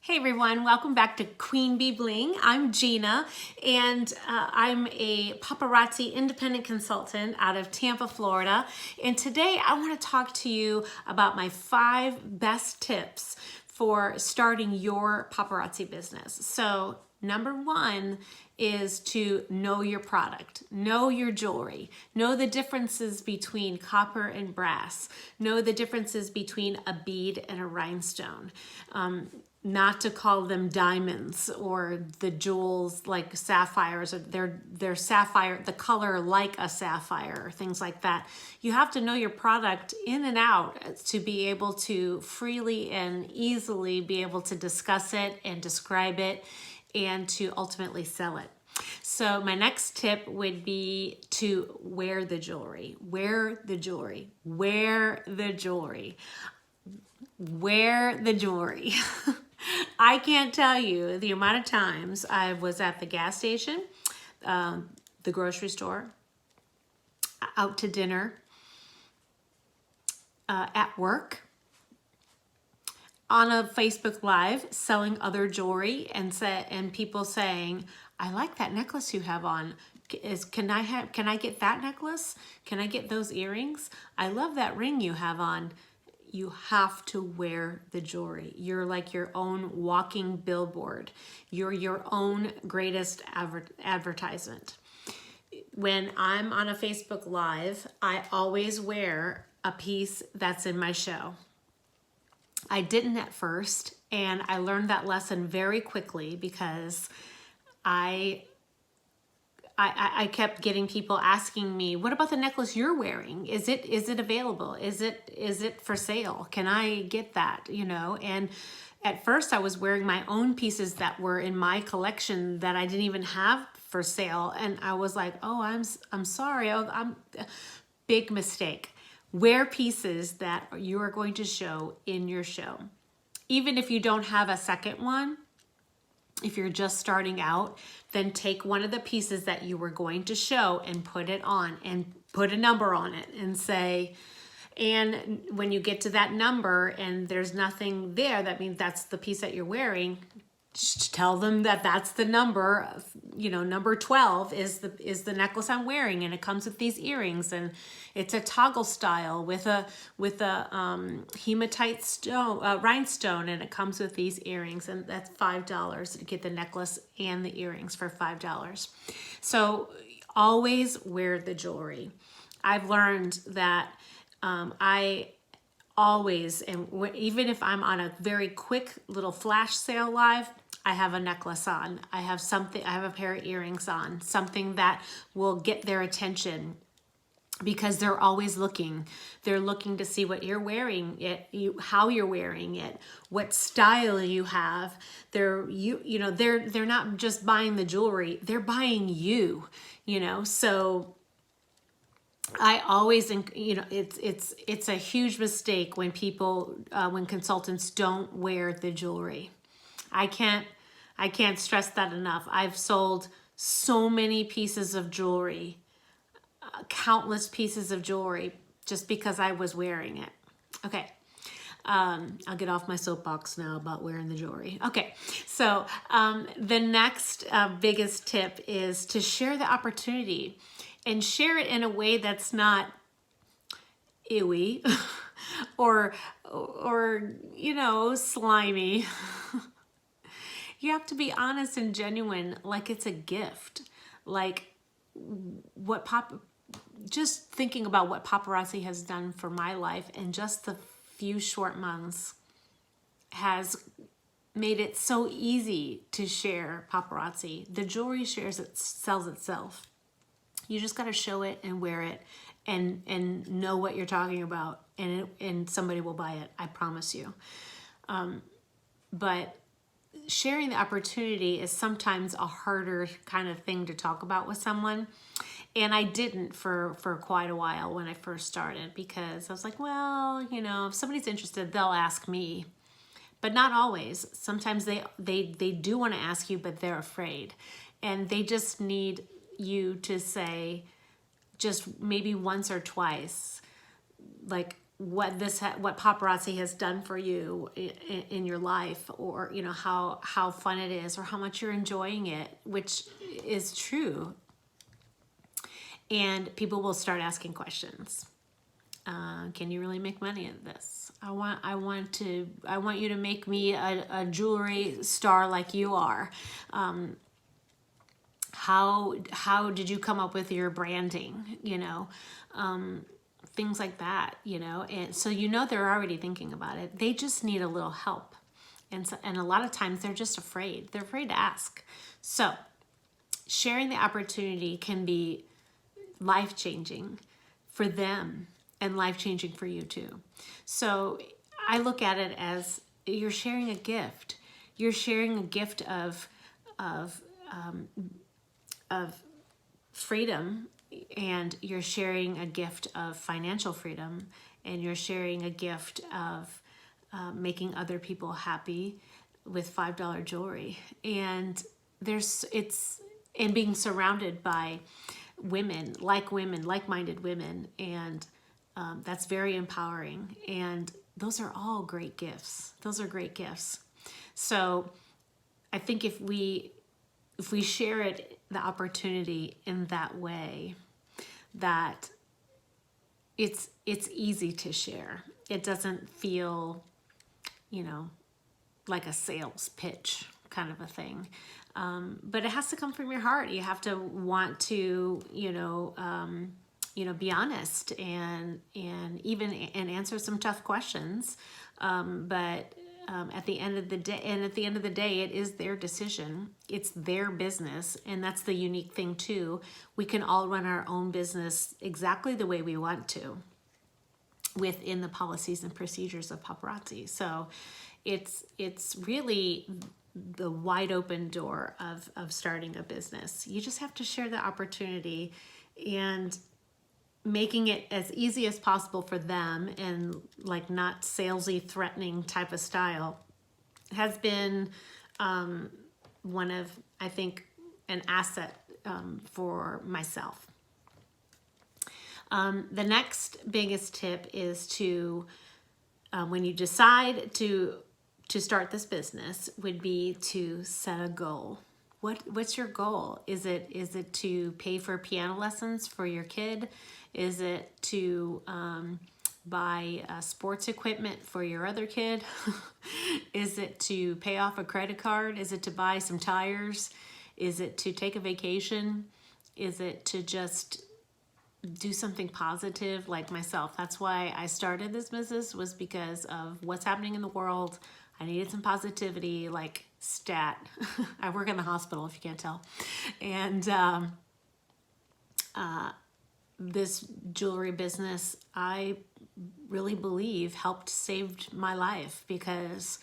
Hey everyone, welcome back to Queen Bee Bling. I'm Gina and I'm a paparazzi independent consultant out of Tampa, Florida. And today I want to talk to you about my 5 best tips for starting your paparazzi business. So number 1 is to know your product, know your jewelry, know the differences between copper and brass, know the differences between a bead and a rhinestone. Not to call them diamonds or the jewels like sapphires, or they're sapphire, the color like a sapphire, or things like that. You have to know your product in and out to be able to freely and easily be able to discuss it and describe it and to ultimately sell it. So my next tip would be to wear the jewelry, wear the jewelry, wear the jewelry, wear the jewelry. I can't tell you the amount of times I was at the gas station, the grocery store, out to dinner, at work, on a Facebook Live selling other jewelry, and people saying, "I like that necklace you have on. Can I get that necklace? Can I get those earrings? I love that ring you have on." You have to wear the jewelry. You're like your own walking billboard. You're your own greatest advertisement. When I'm on a Facebook Live, I always wear a piece that's in my show. I didn't at first, and I learned that lesson very quickly because I kept getting people asking me, "What about the necklace you're wearing? Is it available? Is it for sale? Can I get that?" You know, and at first I was wearing my own pieces that were in my collection that I didn't even have for sale, and I was like, "Oh, I'm sorry. I'm big mistake." Wear pieces that you are going to show in your show. Even if you don't have a second one, if you're just starting out, then take one of the pieces that you were going to show and put it on and put a number on it and say, and when you get to that number and there's nothing there, that means that's the piece that you're wearing. Just tell them that that's the number, you know, number 12 is the necklace I'm wearing, and it comes with these earrings, and it's a toggle style with a hematite stone, rhinestone, and it comes with these earrings, and that's $5 to get the necklace and the earrings for $5. So always wear the jewelry. I've learned that I always, and even if I'm on a very quick little flash sale live, I have a necklace on. I have a pair of earrings on, something that will get their attention because they're always looking. They're looking to see what you're wearing, how you're wearing it, what style you have. They're not just buying the jewelry, they're buying you, you know. So I always, you know, it's a huge mistake when people, when consultants don't wear the jewelry. I can't stress that enough. I've sold so many pieces of jewelry, countless pieces of jewelry, just because I was wearing it. Okay. I'll get off my soapbox now about wearing the jewelry. Okay, so the next biggest tip is to share the opportunity, and share it in a way that's not ewy or you know, slimy. You have to be honest and genuine, like it's a gift. Like just thinking about what paparazzi has done for my life in just the few short months has made it so easy to share paparazzi. The jewelry sells itself. You just got to show it and wear it and know what you're talking about, and somebody will buy it, I promise you. But sharing the opportunity is sometimes a harder kind of thing to talk about with someone. And I didn't for quite a while when I first started, because I was like, well, you know, if somebody's interested, they'll ask me. But not always. Sometimes they do want to ask you, but they're afraid. And they just need you to say, just maybe once or twice, like, what paparazzi has done for you in your life, or how fun it is, or how much you're enjoying it, which is true. And people will start asking questions. Can you really make money at this? I want you to make me a jewelry star like you are. How did you come up with your branding? Things like that, and so they're already thinking about it. They just need a little help, and a lot of times they're just afraid. They're afraid to ask. So sharing the opportunity can be life-changing for them and life-changing for you too. So I look at it as you're sharing a gift. You're sharing a gift of freedom, and you're sharing a gift of financial freedom, and you're sharing a gift of making other people happy with $5 jewelry. And and being surrounded by like-minded women, and that's very empowering. And those are all great gifts. Those are great gifts. So I think if we share the opportunity in that way, that it's easy to share. It doesn't feel, like a sales pitch kind of a thing. But it has to come from your heart. You have to want to, be honest and answer some tough questions. But at the end of the day, it is their decision. It's their business, and that's the unique thing too. We can all run our own business exactly the way we want to, within the policies and procedures of paparazzi. So it's really the wide open door of starting a business. You just have to share the opportunity, and making it as easy as possible for them, and like not salesy, threatening type of style, has been one of, I think, an asset for myself. The next biggest tip is to, when you decide to start this business, would be to set a goal. What's your goal? Is it to pay for piano lessons for your kid? Is it to buy sports equipment for your other kid? Is it to pay off a credit card? Is it to buy some tires? Is it to take a vacation? Is it to just do something positive like myself? That's why I started this business, was because of what's happening in the world. I needed some positivity, like stat. I work in the hospital, if you can't tell. And this jewelry business, I really believe, helped save my life, because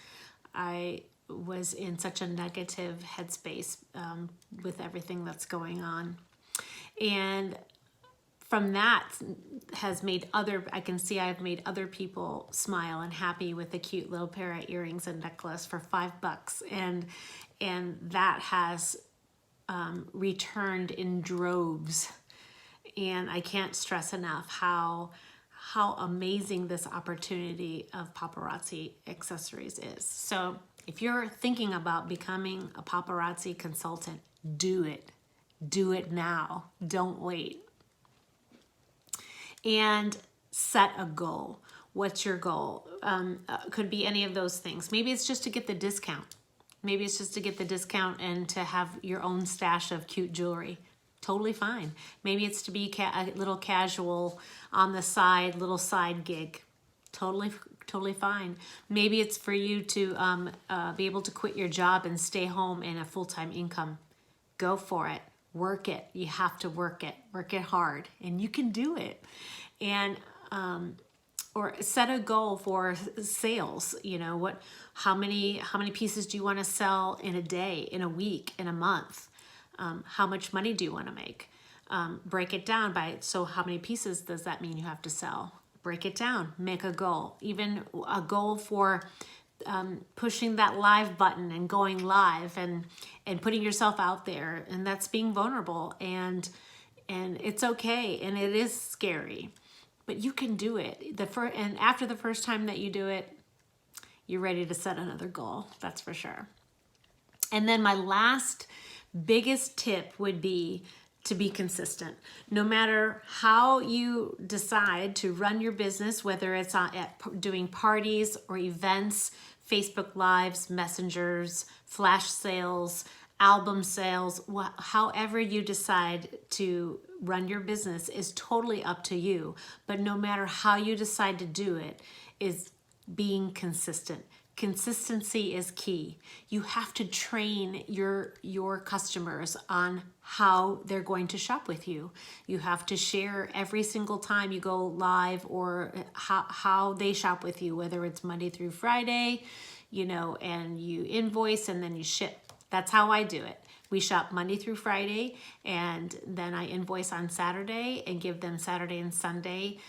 I was in such a negative headspace with everything that's going on. And from that has made I can see I've made other people smile and happy with a cute little pair of earrings and necklace for $5. And that has returned in droves. And I can't stress enough how amazing this opportunity of paparazzi accessories is. So if you're thinking about becoming a paparazzi consultant, do it. Do it now. Don't wait. And set a goal. What's your goal? Could be any of those things. Maybe it's just to get the discount. Maybe it's just to get the discount and to have your own stash of cute jewelry. Totally fine. Maybe it's to be a little casual on the side, little side gig. Totally fine. Maybe it's for you to be able to quit your job and stay home in a full-time income. Go for it. Work it. You have to work it. Work it hard, and you can do it. And or set a goal for sales. How many pieces do you want to sell in a day, in a week, in a month? How much money do you want to make? Break it down so how many pieces does that mean you have to sell? Break it down. Make a goal. Even a goal for pushing that live button and going live and putting yourself out there, and that's being vulnerable, and it's okay, and it is scary, but you can do it. And after the first time that you do it, you're ready to set another goal. That's for sure. And then my last biggest tip would be to be consistent. No matter how you decide to run your business, whether it's doing parties or events, Facebook Lives, messengers, flash sales, album sales, however you decide to run your business is totally up to you. But no matter how you decide to do it, is being consistent. Consistency is key. You have to train your customers on how they're going to shop with you. You have to share every single time you go live or how they shop with you, whether it's Monday through Friday, and you invoice and then you ship. That's how I do it. We shop Monday through Friday, and then I invoice on Saturday and give them Saturday and Sunday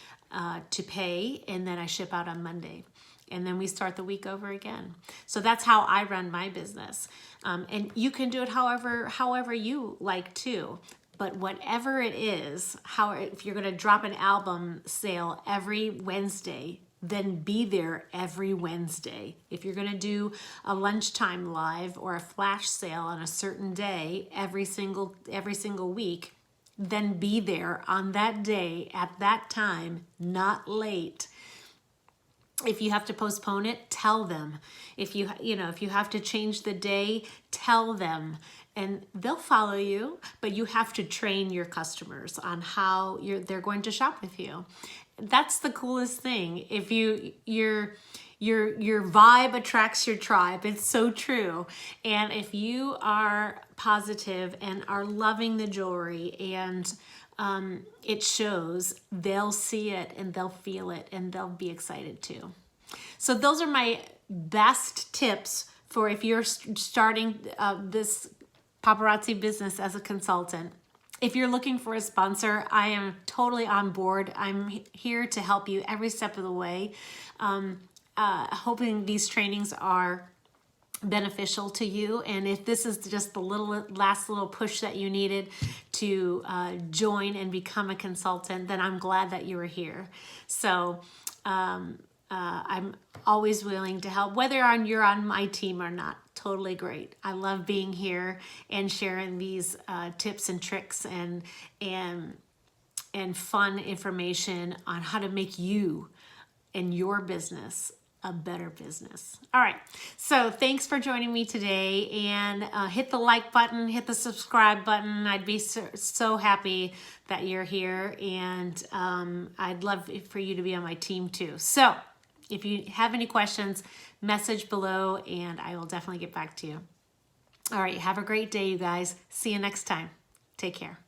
to pay, and then I ship out on Monday. And then we start the week over again. So that's how I run my business. And you can do it however you like to. But whatever it is, if you're going to drop an album sale every Wednesday, then be there every Wednesday. If you're going to do a lunchtime live or a flash sale on a certain day every single week, then be there on that day at that time, not late. If you have to postpone it, tell them. If you have to change the day, tell them, and they'll follow you. But you have to train your customers on how they're going to shop with you. That's the coolest thing. If your vibe attracts your tribe. It's so true. And if you are positive and are loving the jewelry and it shows, they'll see it and they'll feel it and they'll be excited too. So those are my best tips for if you're starting this paparazzi business as a consultant. If you're looking for a sponsor, I am totally on board. I'm here to help you every step of the way. Hoping these trainings are beneficial to you, and if this is just the last little push that you needed to join and become a consultant, then I'm glad that you were here. So I'm always willing to help, whether you're on my team or not. Totally great. I love being here and sharing these tips and tricks and fun information on how to make you and your business a better business. All right. So thanks for joining me today, and hit the like button, hit the subscribe button. I'd be so happy that you're here, and I'd love for you to be on my team too. So if you have any questions, message below and I will definitely get back to you. All right. Have a great day, you guys. See you next time. Take care.